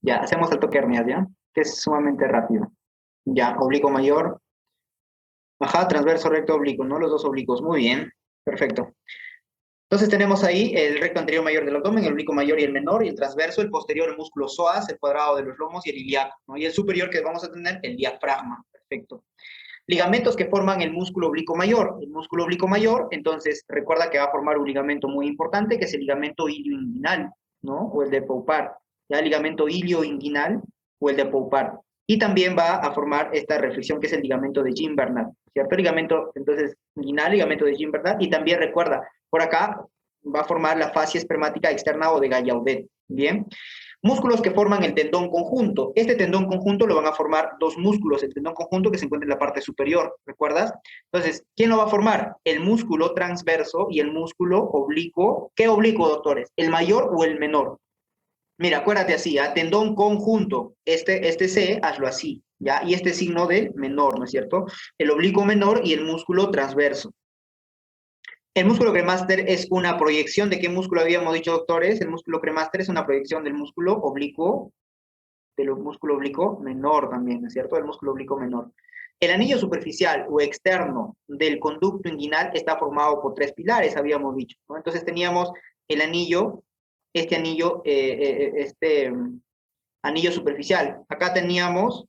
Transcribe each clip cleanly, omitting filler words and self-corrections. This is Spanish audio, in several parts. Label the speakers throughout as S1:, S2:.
S1: Ya, hacemos el toque hernias, ¿ya? Que es sumamente rápido. Ya, oblicuo mayor. Ajá, transverso, recto, oblicuo, ¿no? Los dos oblicuos. Muy bien, perfecto. Entonces tenemos ahí el recto anterior mayor del abdomen, el oblicuo mayor y el menor, y el transverso, el posterior, el músculo psoas, el cuadrado de los lomos y el ilíaco, ¿no? Y el superior que vamos a tener, el diafragma. Perfecto. Ligamentos que forman el músculo oblicuo mayor. El músculo oblicuo mayor, entonces recuerda que va a formar un ligamento muy importante, que es el ligamento ilioinguinal, ¿no? O el de Poupart. Ya el ligamento ilioinguinal o el de Poupart. Y también va a formar esta reflexión que es el ligamento de Jean-Bernat, ¿cierto? Ligamento, entonces, inguinal, ligamento de Jean-Bernat. Y también recuerda, por acá va a formar la fascia espermática externa o de Gallaudet, ¿bien? Músculos que forman el tendón conjunto. Este tendón conjunto lo van a formar dos músculos, el tendón conjunto que se encuentra en la parte superior, ¿recuerdas? Entonces, ¿quién lo va a formar? El músculo transverso y el músculo oblicuo. ¿Qué oblicuo, doctores? ¿El mayor o el menor? Mira, acuérdate así, ¿ah? Tendón conjunto. Este C, hazlo así, ¿ya? Y este signo de menor, ¿no es cierto? El oblicuo menor y el músculo transverso. El músculo cremaster es una proyección de qué músculo habíamos dicho, doctores. El músculo cremaster es una proyección del músculo oblicuo menor también, ¿no es cierto? El músculo oblicuo menor. El anillo superficial o externo del conducto inguinal está formado por tres pilares, habíamos dicho, ¿no? Entonces teníamos el anillo, anillo superficial. Acá teníamos,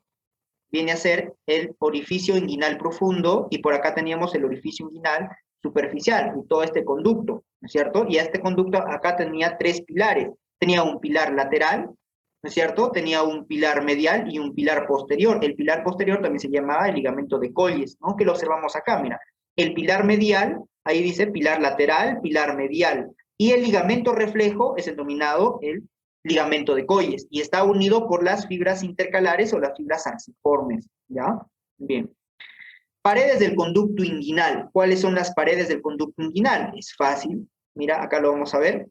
S1: viene a ser el orificio inguinal profundo y por acá teníamos el orificio inguinal superficial y todo este conducto, ¿no es cierto? Y este conducto acá tenía tres pilares. Tenía un pilar lateral, ¿no es cierto? Tenía un pilar medial y un pilar posterior. El pilar posterior también se llamaba el ligamento de Colles, ¿no? Que lo observamos acá, mira. El pilar medial, ahí dice pilar lateral, pilar medial. Y el ligamento reflejo es el denominado el ligamento de Colles y está unido por las fibras intercalares o las fibras axiformes, ¿ya? Bien. Paredes del conducto inguinal. ¿Cuáles son las paredes del conducto inguinal? Es fácil. Mira, acá lo vamos a ver.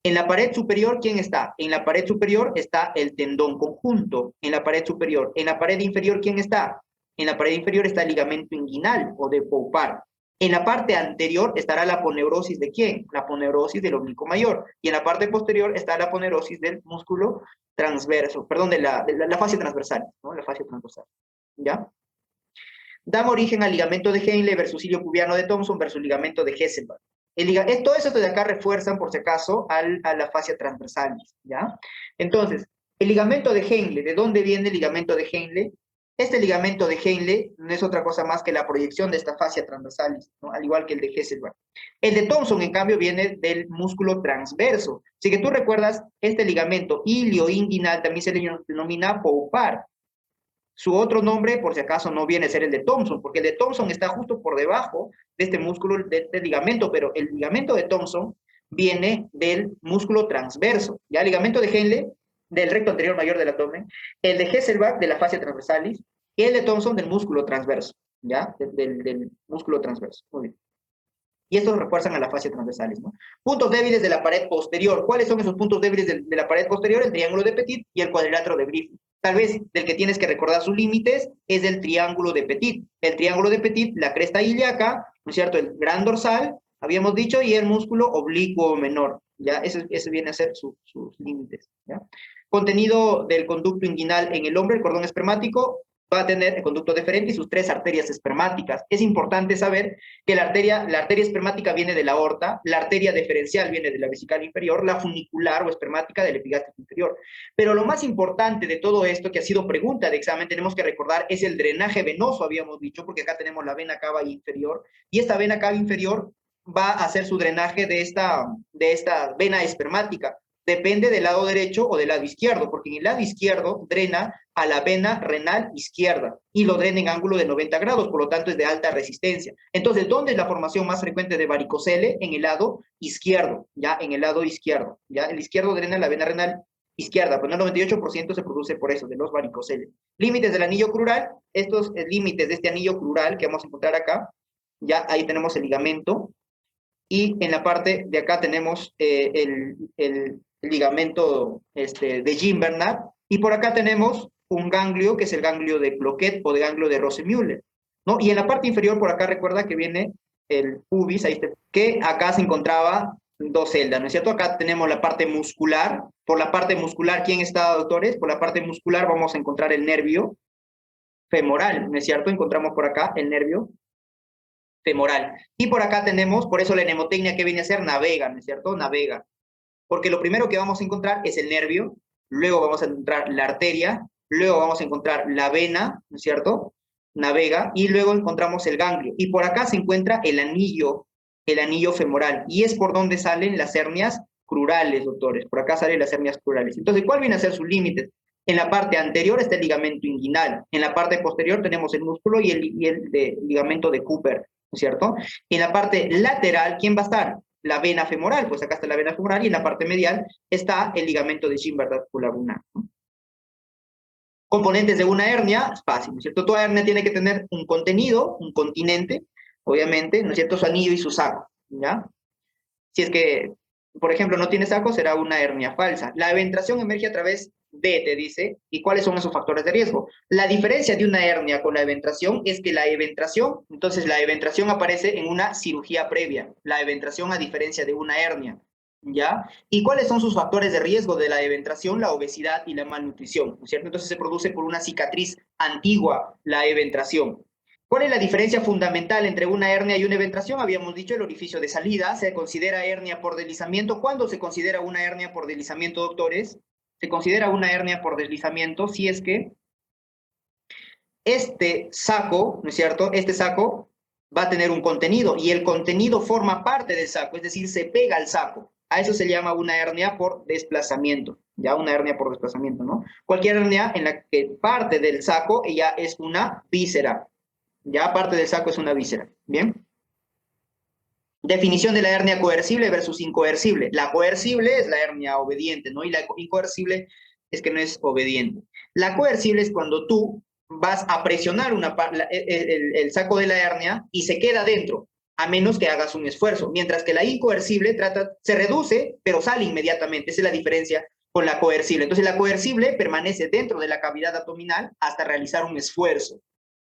S1: En la pared superior, ¿quién está? En la pared superior está el tendón conjunto. En la pared superior. En la pared inferior, ¿quién está? En la pared inferior está el ligamento inguinal o de Poupart. En la parte anterior estará la aponeurosis de quién? La aponeurosis del oblicuo mayor. Y en la parte posterior está la aponeurosis del músculo transverso, perdón, de la fascia transversal, ¿no? La fascia transversal. ¿Ya? Dan origen al ligamento de Henle versus hilio pubiano de Thompson versus ligamento de Hesselbach. Todo eso de acá refuerzan, por si acaso, a la fascia transversalis, ¿ya? Entonces, el ligamento de Henle, ¿de dónde viene el ligamento de Henle? Este ligamento de Henle no es otra cosa más que la proyección de esta fascia transversalis, ¿no? Al igual que el de Hesselbach. El de Thompson, en cambio, viene del músculo transverso. Así que tú recuerdas, este ligamento ilioinguinal también se le denomina Poupart. Su otro nombre, por si acaso, no viene a ser el de Thompson, porque el de Thompson está justo por debajo de este músculo, de este ligamento, pero el ligamento de Thompson viene del músculo transverso, ¿ya? El ligamento de Henle, del recto anterior mayor del abdomen, el de Hesselbach, de la fascia transversalis, y el de Thompson, del músculo transverso, ¿ya? Del músculo transverso. Muy bien. Y estos refuerzan a la fascia transversales, ¿no? Puntos débiles de la pared posterior. ¿Cuáles son esos puntos débiles de la pared posterior? El triángulo de Petit y el cuadrilátero de Griffith. Tal vez del que tienes que recordar sus límites es el triángulo de Petit. El triángulo de Petit, la cresta ilíaca, ¿no es cierto? El gran dorsal, habíamos dicho, y el músculo oblicuo menor. ¿Ya? Ese viene a ser sus límites. ¿Ya? Contenido del conducto inguinal en el hombre, el cordón espermático, va a tener el conducto deferente y sus tres arterias espermáticas. Es importante saber que la arteria espermática viene de la aorta, la arteria deferencial viene de la vesical inferior, la funicular o espermática del epigástrico inferior. Pero lo más importante de todo esto, que ha sido pregunta de examen, tenemos que recordar, es el drenaje venoso, habíamos dicho, porque acá tenemos la vena cava inferior, y esta vena cava inferior va a hacer su drenaje de esta vena espermática. Depende del lado derecho o del lado izquierdo, porque en el lado izquierdo drena a la vena renal izquierda y lo drena en ángulo de 90 grados, por lo tanto es de alta resistencia. Entonces, ¿dónde es la formación más frecuente de varicocele? En el lado izquierdo, ya, en el lado izquierdo, ya, el izquierdo drena la vena renal izquierda, pero el 98% se produce por eso, de los varicoceles. Límites del anillo crural, estos límites de este anillo crural que vamos a encontrar acá, ya ahí tenemos el ligamento, y en la parte de acá tenemos el ligamento de Jean-Bernat, y por acá tenemos un ganglio, que es el ganglio de Ploquet o de ganglio de Rosemüller, ¿no? Y en la parte inferior, por acá recuerda que viene el pubis, ahí está, que acá se encontraba dos celdas, ¿no es cierto? Acá tenemos la parte muscular. Por la parte muscular, ¿quién está, doctores? Por la parte muscular vamos a encontrar el nervio femoral, ¿no es cierto? Encontramos por acá el nervio femoral. Y por acá tenemos, por eso la mnemotecnia que viene a ser navega, ¿no es cierto? Navega. Porque lo primero que vamos a encontrar es el nervio, luego vamos a encontrar la arteria, luego vamos a encontrar la vena, ¿no es cierto? Navega, y luego encontramos el ganglio. Y por acá se encuentra el anillo femoral, y es por donde salen las hernias crurales, doctores. Por acá salen las hernias crurales. Entonces, ¿cuál viene a ser sus límites? En la parte anterior está el ligamento inguinal, en la parte posterior tenemos el músculo y el ligamento de Cooper, ¿no es cierto? En la parte lateral, ¿quién va a estar? La vena femoral, pues acá está la vena femoral, y en la parte medial está el ligamento de Gimbertat-Pulavunar, ¿no? Componentes de una hernia, es fácil, ¿no es cierto? Toda hernia tiene que tener un contenido, un continente, obviamente, ¿no es cierto? Su anillo y su saco, ¿ya? Si es que, por ejemplo, no tiene saco, será una hernia falsa. La eventración emerge a través de, te dice, ¿y cuáles son esos factores de riesgo? La diferencia de una hernia con la eventración es que la eventración, entonces la eventración aparece en una cirugía previa, la eventración a diferencia de una hernia, ¿ya? ¿Y cuáles son sus factores de riesgo de la eventración? La obesidad y la malnutrición, ¿no es cierto? Entonces se produce por una cicatriz antigua la eventración. ¿Cuál es la diferencia fundamental entre una hernia y una eventración? Habíamos dicho el orificio de salida, se considera hernia por deslizamiento. ¿Cuándo se considera una hernia por deslizamiento, doctores? Se considera una hernia por deslizamiento si es que este saco, ¿no es cierto? Este saco va a tener un contenido y el contenido forma parte del saco, es decir, se pega al saco. A eso se llama una hernia por desplazamiento, ya una hernia por desplazamiento, ¿no? Cualquier hernia en la que parte del saco ya es una víscera. Ya parte del saco es una víscera. Bien. Definición de la hernia coercible versus incoercible. La coercible es la hernia obediente, ¿no? Y la incoercible es que no es obediente. La coercible es cuando tú vas a presionar el saco de la hernia y se queda dentro, a menos que hagas un esfuerzo. Mientras que la incoercible se reduce, pero sale inmediatamente. Esa es la diferencia con la coercible. Entonces, la coercible permanece dentro de la cavidad abdominal hasta realizar un esfuerzo.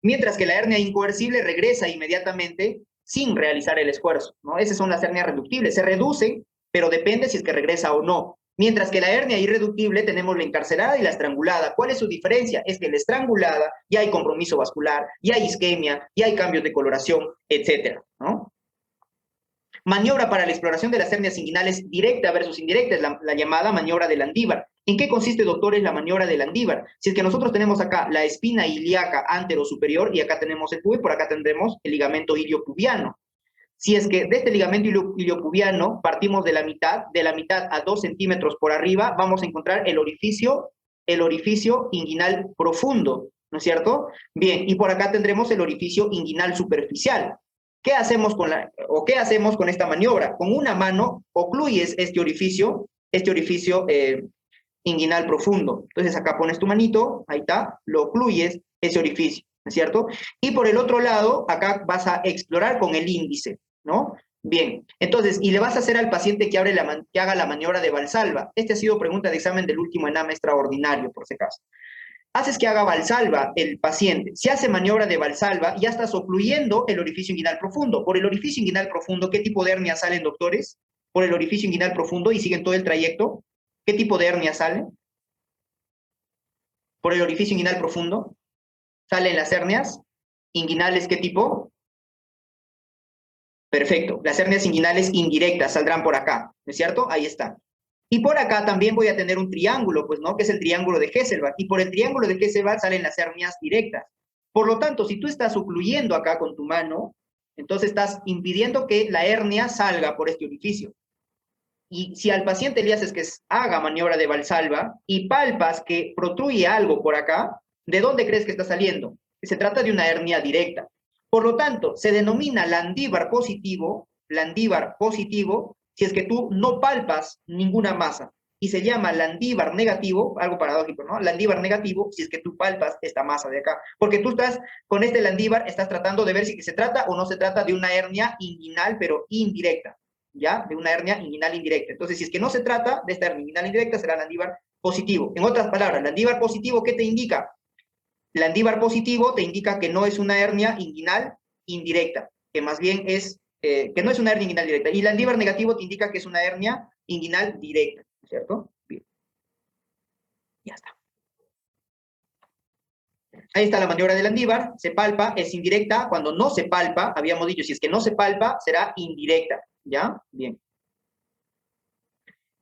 S1: Mientras que la hernia incoercible regresa inmediatamente sin realizar el esfuerzo, ¿no? Esas son las hernias reductibles. Se reducen, pero depende si es que regresa o no. Mientras que la hernia irreductible tenemos la encarcelada y la estrangulada. ¿Cuál es su diferencia? Es que la estrangulada ya hay compromiso vascular, ya hay isquemia, ya hay cambios de coloración, etcétera, ¿no? Maniobra para la exploración de las hernias inguinales directa versus indirecta es la llamada maniobra de Landívar. ¿En qué consiste, doctores, la maniobra de Landívar? Si es que nosotros tenemos acá la espina ilíaca antero-superior y acá tenemos el pube, por acá tendremos el ligamento iliopubiano. Si es que de este ligamento iliopubiano partimos de la mitad a 2 centímetros por arriba, vamos a encontrar el orificio inguinal profundo, ¿no es cierto? Bien, y por acá tendremos el orificio inguinal superficial. ¿Qué hacemos con esta maniobra? Con una mano ocluyes este orificio inguinal profundo. Entonces acá pones tu manito, ahí está, lo ocluyes ese orificio, ¿no es cierto? Y por el otro lado, acá vas a explorar con el índice, ¿no? Bien, entonces, y le vas a hacer al paciente que haga la maniobra de Valsalva. Esta ha sido pregunta de examen del último ENAM extraordinario, por si acaso. Haces que haga Valsalva el paciente. Si hace maniobra de Valsalva, ya estás ocluyendo el orificio inguinal profundo. Por el orificio inguinal profundo, ¿qué tipo de hernia salen, doctores? Por el orificio inguinal profundo y siguen todo el trayecto. ¿Qué tipo de hernia sale? Por el orificio inguinal profundo. ¿Salen las hernias inguinales qué tipo? Perfecto. Las hernias inguinales indirectas saldrán por acá, ¿no es cierto? Ahí está. Y por acá también voy a tener un triángulo, pues, ¿no? Que es el triángulo de Hesselbach. Y por el triángulo de Hesselbach salen las hernias directas. Por lo tanto, si tú estás ocluyendo acá con tu mano, entonces estás impidiendo que la hernia salga por este orificio. Y si al paciente le haces que haga maniobra de Valsalva y palpas que protruye algo por acá, ¿de dónde crees que está saliendo? Se trata de una hernia directa. Por lo tanto, se denomina landívar positivo, si es que tú no palpas ninguna masa. Y se llama landívar negativo, algo paradójico, ¿no? Landívar negativo si es que tú palpas esta masa de acá. Porque tú estás, con este landívar, estás tratando de ver si se trata o no se trata de una hernia inguinal, pero indirecta, ¿ya? De una hernia inguinal indirecta. Entonces, si es que no se trata de esta hernia inguinal indirecta, será landívar positivo. En otras palabras, landívar positivo, ¿qué te indica? Landívar positivo te indica que no es una hernia inguinal indirecta, que más bien es que no es una hernia inguinal directa. Y el Landívar negativo te indica que es una hernia inguinal directa, ¿cierto? Bien. Ya está. Ahí está la maniobra del Landívar, se palpa, es indirecta. Cuando no se palpa, habíamos dicho, si es que no se palpa, será indirecta, ¿ya? Bien.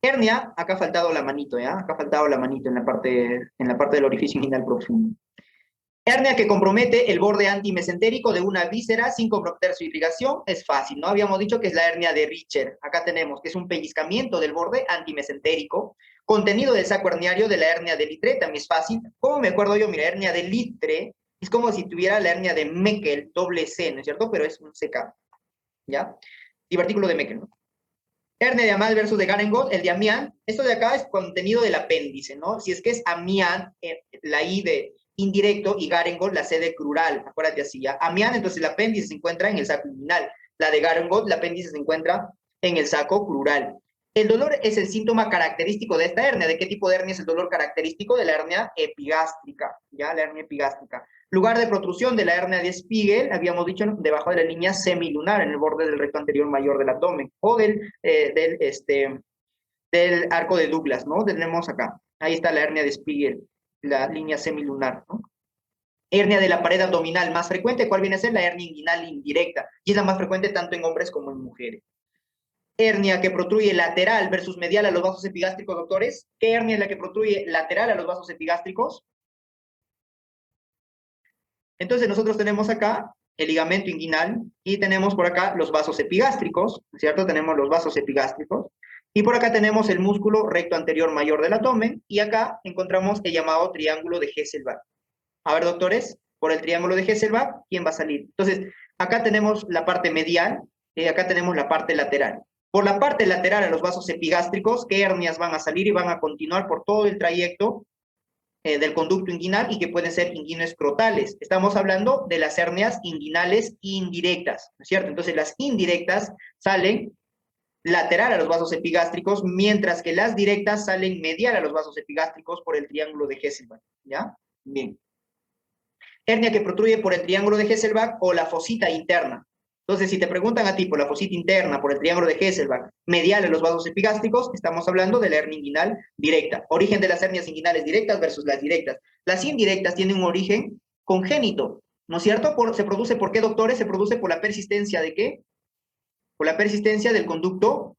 S1: Hernia, acá ha faltado la manito, ¿ya? Acá ha faltado la manito en la parte del orificio inguinal profundo. Hernia que compromete el borde antimesentérico de una víscera sin comprometer su irrigación, es fácil, ¿no? Habíamos dicho que es la hernia de Richter. Acá tenemos que es un pellizcamiento del borde antimesentérico. Contenido del saco herniario de la hernia de Litre, también es fácil. ¿Cómo me acuerdo yo? Mira, hernia de Litre es como si tuviera la hernia de Meckel, doble C, ¿no es cierto? Pero es un CK, ¿ya? Divertículo de Meckel, ¿no? Hernia de Amal versus de Garengot, el de Amián. Esto de acá es contenido del apéndice, ¿no? Si es que es Amián, la I de indirecto, y Garengot, la C de crural. Acuérdate así, ¿ya? Amián, entonces el apéndice se encuentra en el saco inguinal. La de Garengot, el apéndice se encuentra en el saco crural. El dolor es el síntoma característico de esta hernia. ¿De qué tipo de hernia es el dolor característico? De la hernia epigástrica, ¿ya? La hernia epigástrica. Lugar de protrusión de la hernia de Spiegel, habíamos dicho, debajo de la línea semilunar, en el borde del recto anterior mayor del abdomen, o del arco de Douglas, ¿no? Tenemos acá, ahí está la hernia de Spiegel, la línea semilunar, ¿no? Hernia de la pared abdominal más frecuente, ¿cuál viene a ser? La hernia inguinal indirecta, y es la más frecuente tanto en hombres como en mujeres. Hernia que protruye lateral versus medial a los vasos epigástricos, doctores. ¿Qué hernia es la que protruye lateral a los vasos epigástricos? Entonces nosotros tenemos acá el ligamento inguinal y tenemos por acá los vasos epigástricos, ¿cierto? Tenemos los vasos epigástricos. Y por acá tenemos el músculo recto anterior mayor del abdomen y acá encontramos el llamado triángulo de Hesselbach. A ver, doctores, por el triángulo de Hesselbach, ¿quién va a salir? Entonces, acá tenemos la parte medial y acá tenemos la parte lateral. Por la parte lateral a los vasos epigástricos, ¿qué hernias van a salir y van a continuar por todo el trayecto del conducto inguinal y que pueden ser inguinoescrotales? Estamos hablando de las hernias inguinales indirectas, ¿no es cierto? Entonces, las indirectas salen lateral a los vasos epigástricos, mientras que las directas salen medial a los vasos epigástricos por el triángulo de Hesselbach, ¿ya? Bien. Hernia que protruye por el triángulo de Hesselbach o la fosita interna. Entonces, si te preguntan a ti por la fosita interna, por el triángulo de Hesselbach, medial a los vasos epigástricos, estamos hablando de la hernia inguinal directa. Origen de las hernias inguinales directas versus las directas. Las indirectas tienen un origen congénito, ¿no es cierto? ¿Se produce por qué, doctores? Se produce por la persistencia de ¿qué? Por la persistencia del conducto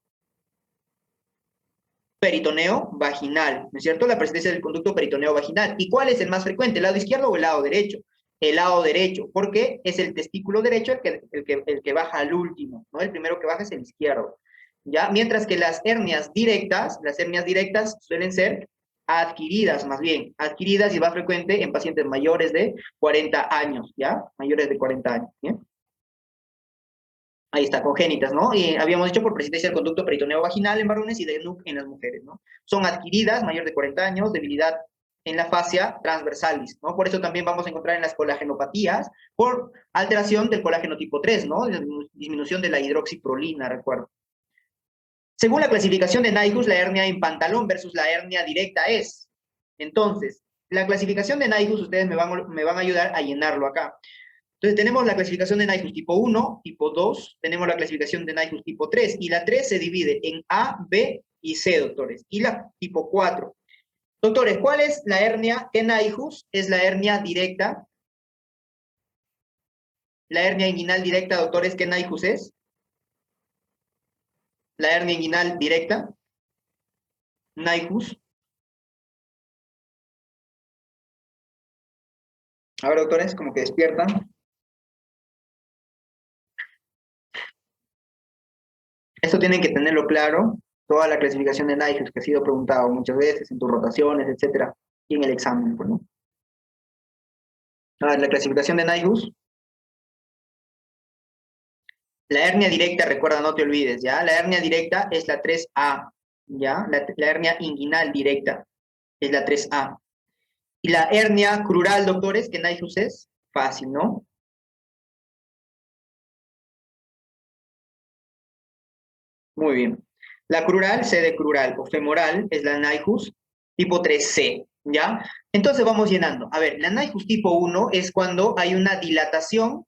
S1: peritoneo vaginal, ¿no es cierto? La persistencia del conducto peritoneo vaginal. ¿Y cuál es el más frecuente? ¿El lado izquierdo o el lado derecho? El lado derecho, porque es el testículo derecho el que baja al último, ¿no? El primero que baja es el izquierdo, ¿ya? Mientras que las hernias directas suelen ser adquiridas, más bien, adquiridas y más frecuente en pacientes mayores de 40 años, ¿ya? Mayores de 40 años, ¿bien? Ahí está, congénitas, ¿no? Y habíamos dicho por persistencia del conducto peritoneo vaginal en varones y de NUC en las mujeres, ¿no? Son adquiridas, mayor de 40 años, debilidad en la fascia transversalis, ¿no? Por eso también vamos a encontrar en las colagenopatías por alteración del colágeno tipo 3, ¿no? Disminución de la hidroxiprolina, recuerdo. Según la clasificación de Nyhus, la hernia en pantalón versus la hernia directa es. Entonces, la clasificación de Nyhus, ustedes me van a ayudar a llenarlo acá. Entonces tenemos la clasificación de Nyhus tipo 1, tipo 2, tenemos la clasificación de Nyhus tipo 3, y la 3 se divide en A, B y C, doctores, y la tipo 4. Doctores, ¿cuál es la hernia? ¿Qué Nyhus es la hernia directa? La hernia inguinal directa, doctores, ¿qué Nyhus es? La hernia inguinal directa, Nyhus. A ver, doctores, como que despiertan. Esto tienen que tenerlo claro, toda la clasificación de Nyhus que ha sido preguntado muchas veces en tus rotaciones, etcétera, y en el examen, pues, ¿no? A ver, la clasificación de Nyhus. La hernia directa, recuerda, no te olvides, ¿ya? La hernia directa es la 3A, ¿ya? La hernia inguinal directa es la 3A. Y la hernia crural, doctores, ¿qué Nyhus es? Fácil, ¿no? Muy bien. La crural, C de crural o femoral, es la Nyhus tipo 3C, ¿ya? Entonces vamos llenando. A ver, la Nyhus tipo 1 es cuando hay una dilatación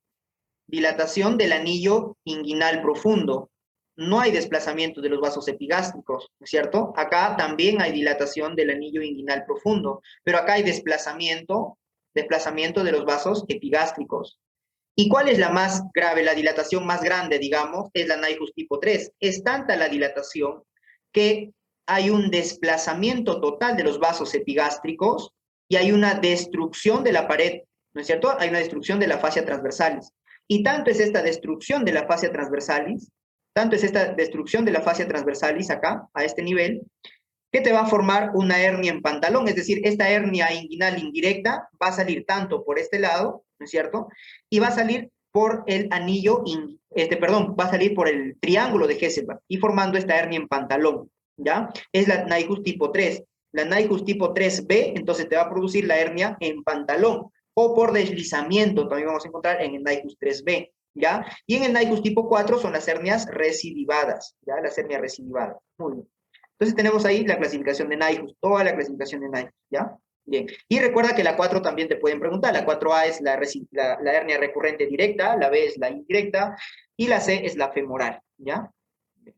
S1: dilatación del anillo inguinal profundo. No hay desplazamiento de los vasos epigástricos, ¿no es cierto? Acá también hay dilatación del anillo inguinal profundo, pero acá hay desplazamiento de los vasos epigástricos. ¿Y cuál es la más grave, la dilatación más grande, digamos? Es la Nyhus tipo 3. Es tanta la dilatación que hay un desplazamiento total de los vasos epigástricos y hay una destrucción de la pared, ¿no es cierto? Hay una destrucción de la fascia transversalis. Y tanto es esta destrucción de la fascia transversalis, acá, a este nivel, que te va a formar una hernia en pantalón, es decir, esta hernia inguinal indirecta va a salir tanto por este lado, ¿no es cierto? Y va a salir por el anillo, va a salir por el triángulo de Hesselbach y formando esta hernia en pantalón, ¿ya? Es la Nyhus tipo 3. La Nyhus tipo 3B, entonces te va a producir la hernia en pantalón, o por deslizamiento, también vamos a encontrar en el Nyhus 3B, ¿ya? Y en el Nyhus tipo 4 son las hernias recidivadas, ¿ya? Las hernias recidivadas. Muy bien. Entonces tenemos ahí la clasificación de Nyhus, toda la clasificación de Nyhus, ¿ya? Bien. Y recuerda que la 4 también te pueden preguntar. La 4A es la hernia recurrente directa, la B es la indirecta, y la C es la femoral, ¿ya? Bien.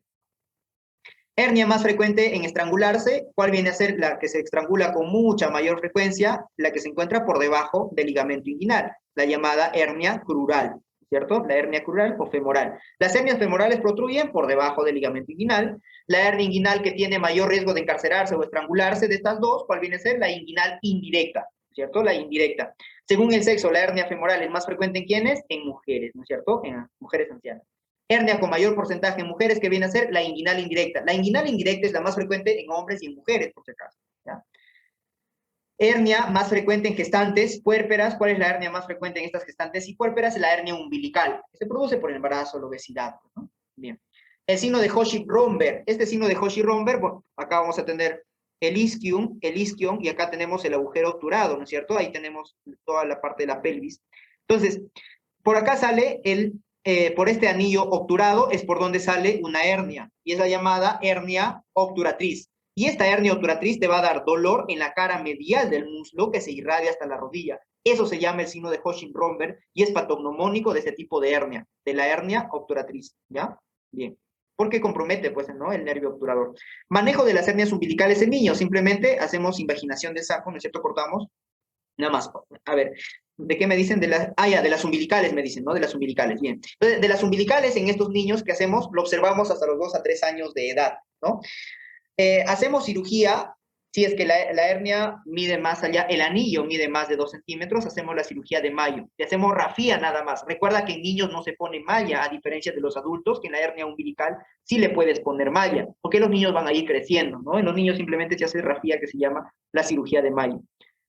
S1: Hernia más frecuente en estrangularse, ¿cuál viene a ser la que se estrangula con mucha mayor frecuencia? La que se encuentra por debajo del ligamento inguinal, la llamada hernia crural, ¿cierto? La hernia crural o femoral. Las hernias femorales protruyen por debajo del ligamento inguinal. La hernia inguinal que tiene mayor riesgo de encarcerarse o estrangularse de estas dos, ¿cuál viene a ser? La inguinal indirecta, ¿cierto? La indirecta. Según el sexo, la hernia femoral es más frecuente en ¿quiénes? En mujeres, ¿no es cierto? En mujeres ancianas. Hernia con mayor porcentaje en mujeres, que viene a ser la inguinal indirecta. La inguinal indirecta es la más frecuente en hombres y en mujeres, por si acaso, ¿ya? Hernia más frecuente en gestantes puérperas. ¿Cuál es la hernia más frecuente en estas gestantes y puérperas? La hernia umbilical, que se produce por el embarazo o la obesidad, ¿no? Bien. El signo de Hoshi-Romberg. Este signo de Hoshi-Romberg, bueno, acá vamos a tener el isquion, y acá tenemos el agujero obturado, ¿no es cierto? Ahí tenemos toda la parte de la pelvis. Entonces, por acá sale por este anillo obturado es por donde sale una hernia, y es la llamada hernia obturatriz. Y esta hernia obturatriz te va a dar dolor en la cara medial del muslo que se irradia hasta la rodilla. Eso se llama el signo de Hoshi-Romberg y es patognomónico de este tipo de hernia, de la hernia obturatriz, ¿ya? Bien. Porque compromete, pues, ¿no? El nervio obturador. Manejo de las hernias umbilicales en niños. Simplemente hacemos invaginación de saco, ¿no es cierto? Cortamos. Nada más. A ver, ¿de qué me dicen? De las umbilicales me dicen, ¿no? De las umbilicales, bien. Entonces, de las umbilicales en estos niños, ¿qué hacemos? Lo observamos hasta los 2 a 3 años de edad, ¿no? Hacemos cirugía, si es que la hernia mide más allá, el anillo mide más de 2 centímetros, hacemos la cirugía de Mayo. Y hacemos rafía nada más. Recuerda que en niños no se pone malla, a diferencia de los adultos, que en la hernia umbilical sí le puedes poner malla, porque los niños van a ir creciendo, ¿no? En los niños simplemente se hace rafía, que se llama la cirugía de Mayo.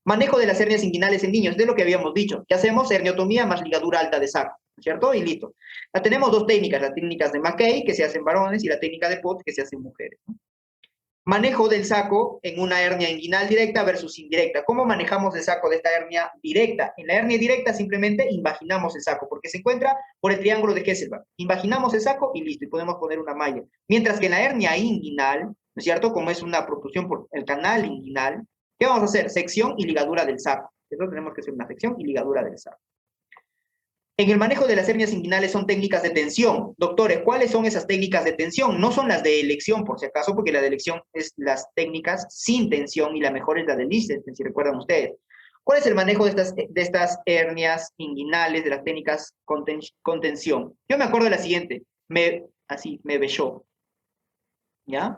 S1: Manejo de las hernias inguinales en niños, de lo que habíamos dicho. ¿Qué hacemos? Herniotomía más ligadura alta de saco, ¿cierto? Y listo. Tenemos 2 técnicas, las técnicas de McKay, que se hacen varones, y la técnica de Pott, que se hace en mujeres, ¿no? Manejo del saco en una hernia inguinal directa versus indirecta. ¿Cómo manejamos el saco de esta hernia directa? En la hernia directa simplemente invaginamos el saco, porque se encuentra por el triángulo de Hesselbach. Invaginamos el saco y listo, y podemos poner una malla. Mientras que en la hernia inguinal, ¿no es cierto? Como es una protrusión por el canal inguinal, ¿qué vamos a hacer? Sección y ligadura del saco. Entonces tenemos que hacer una sección y ligadura del saco. En el manejo de las hernias inguinales son técnicas de tensión. Doctores, ¿cuáles son esas técnicas de tensión? No son las de elección, por si acaso, porque la de elección es las técnicas sin tensión y la mejor es la de Lichtenstein, si recuerdan ustedes. ¿Cuál es el manejo de estas hernias inguinales, de las técnicas con tensión? Yo me acuerdo de la siguiente, me besó, ¿ya?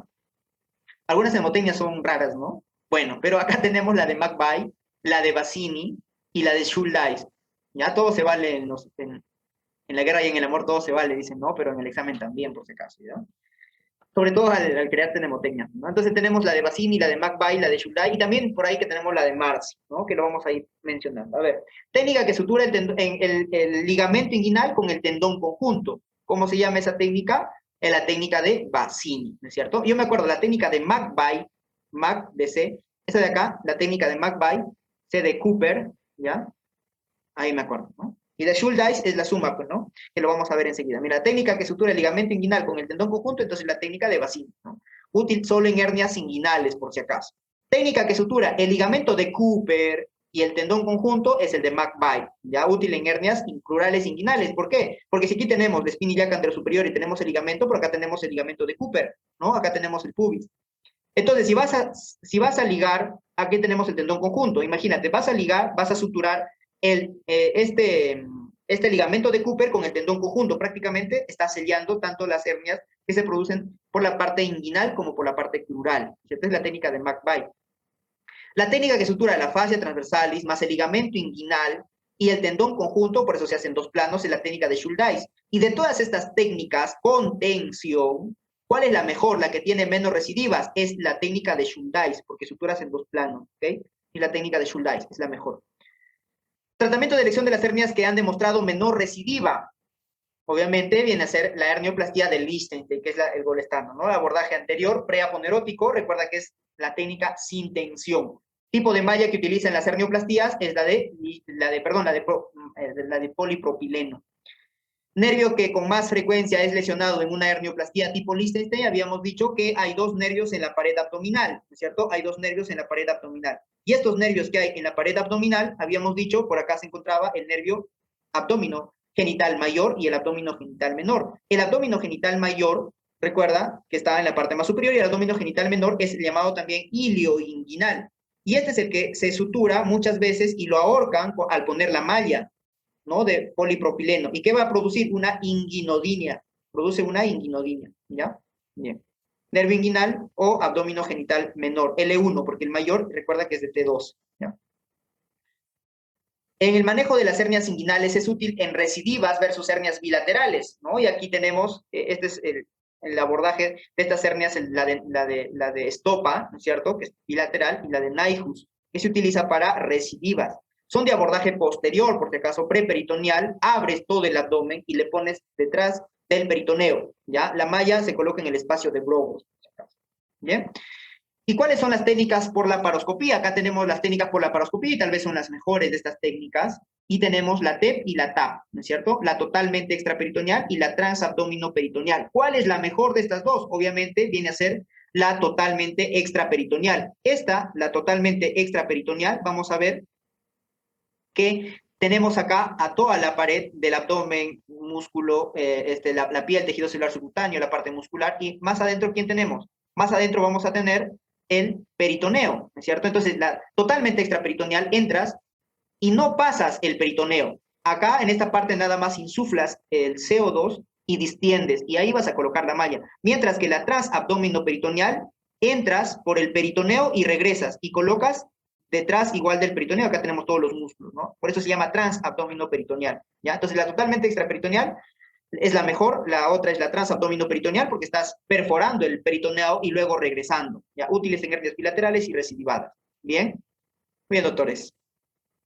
S1: Algunas hemotecnias son raras, ¿no? Bueno, pero acá tenemos la de McBride, la de Bassini y la de Schuldeis. Ya todo se vale en la guerra y en el amor todo se vale, dicen, ¿no? Pero en el examen también, por si acaso, ¿ya? Sobre todo al crear mnemotecnia, ¿no? Entonces tenemos la de Bassini, la de McBride, la de Schuldeis, y también por ahí que tenemos la de Marcy, ¿no? Que lo vamos a ir mencionando. A ver, técnica que sutura el ligamento inguinal con el tendón conjunto. ¿Cómo se llama esa técnica? Es la técnica de Bassini, ¿no es cierto? Yo me acuerdo, la técnica de McBride, Mac de C, esa de acá, la técnica de McBride, C de Cooper, ¿ya? Ahí me acuerdo, ¿no? Y de Schuldeis es la suma, pues, ¿no? Que lo vamos a ver enseguida. Mira, técnica que sutura el ligamento inguinal con el tendón conjunto, entonces la técnica de Bassini, ¿no? Útil solo en hernias inguinales, por si acaso. Técnica que sutura el ligamento de Cooper y el tendón conjunto es el de McBride, ya útil en hernias incrurales inguinales. ¿Por qué? Porque si aquí tenemos la espina ilíaca anterosuperior y tenemos el ligamento, por acá tenemos el ligamento de Cooper, ¿no? Acá tenemos el pubis. Entonces, si vas a ligar, aquí tenemos el tendón conjunto. Imagínate, vas a ligar, vas a suturar este ligamento de Cooper con el tendón conjunto. Prácticamente está sellando tanto las hernias que se producen por la parte inguinal como por la parte crural. Esta es la técnica de McBride. La técnica que sutura la fascia transversalis más el ligamento inguinal y el tendón conjunto, por eso se hacen dos planos, es la técnica de Schuldeis. Y de todas estas técnicas con tensión, ¿cuál es la mejor, la que tiene menos recidivas? Es la técnica de Schuldeis, porque suturas en dos planos, ¿ok? Y la técnica de Schuldeis es la mejor. Tratamiento de elección de las hernias que han demostrado menor recidiva. Obviamente viene a ser la hernioplastia de Lichtenstein, que es el gol estándar, ¿no? El abordaje anterior, preaponerótico, recuerda que es la técnica sin tensión. Tipo de malla que utilizan las hernioplastías es la de polipropileno. Nervio que con más frecuencia es lesionado en una hernioplastía tipo Lichtenstein, habíamos dicho que hay dos nervios en la pared abdominal, ¿no es cierto? Hay dos nervios en la pared abdominal. Y estos nervios que hay en la pared abdominal, habíamos dicho, por acá se encontraba el nervio abdomino genital mayor y el abdomino genital menor. El abdomino genital mayor, recuerda que estaba en la parte más superior, y el abdomino genital menor es llamado también ilioinguinal. Y este es el que se sutura muchas veces y lo ahorcan al poner la malla, ¿no? De polipropileno. ¿Y qué va a producir? Una inguinodinia. Produce una inguinodinia, ¿ya? Bien. Nervio inguinal o abdomino genital menor, L1, porque el mayor, recuerda que es de T2, ¿ya? En el manejo de las hernias inguinales es útil en recidivas versus hernias bilaterales, ¿no? Y aquí tenemos, este es el abordaje de estas hernias, la de Stopa, ¿no es cierto?, que es bilateral, y la de Nyhus, que se utiliza para recidivas. Son de abordaje posterior, por si acaso preperitoneal, abres todo el abdomen y le pones detrás del peritoneo, ¿ya? La malla se coloca en el espacio de Brogos, ¿bien? ¿Y cuáles son las técnicas por la laparoscopía? Acá tenemos las técnicas por la laparoscopía y tal vez son las mejores de estas técnicas. Y tenemos la TEP y la TAP, ¿no es cierto? La totalmente extraperitoneal y la transabdominoperitoneal. ¿Cuál es la mejor de estas dos? Obviamente viene a ser la totalmente extraperitoneal. Esta, la totalmente extraperitoneal, vamos a ver que tenemos acá a toda la pared del abdomen, músculo, la piel, tejido celular subcutáneo, la parte muscular, y más adentro, ¿quién tenemos? Más adentro vamos a tener el peritoneo, ¿no es cierto? Entonces, la totalmente extraperitoneal, entras y no pasas el peritoneo. Acá, en esta parte, nada más insuflas el CO2 y distiendes, y ahí vas a colocar la malla. Mientras que la transabdominoperitoneal, entras por el peritoneo y regresas, y colocas detrás igual del peritoneo. Acá tenemos todos los músculos, ¿no? Por eso se llama transabdominoperitoneal, ¿ya? Entonces, la totalmente extraperitoneal es la mejor, la otra es la transabdominoperitoneal porque estás perforando el peritoneo y luego regresando, ¿ya? Útiles en hernias bilaterales y recidivadas. ¿Bien? Muy bien, doctores.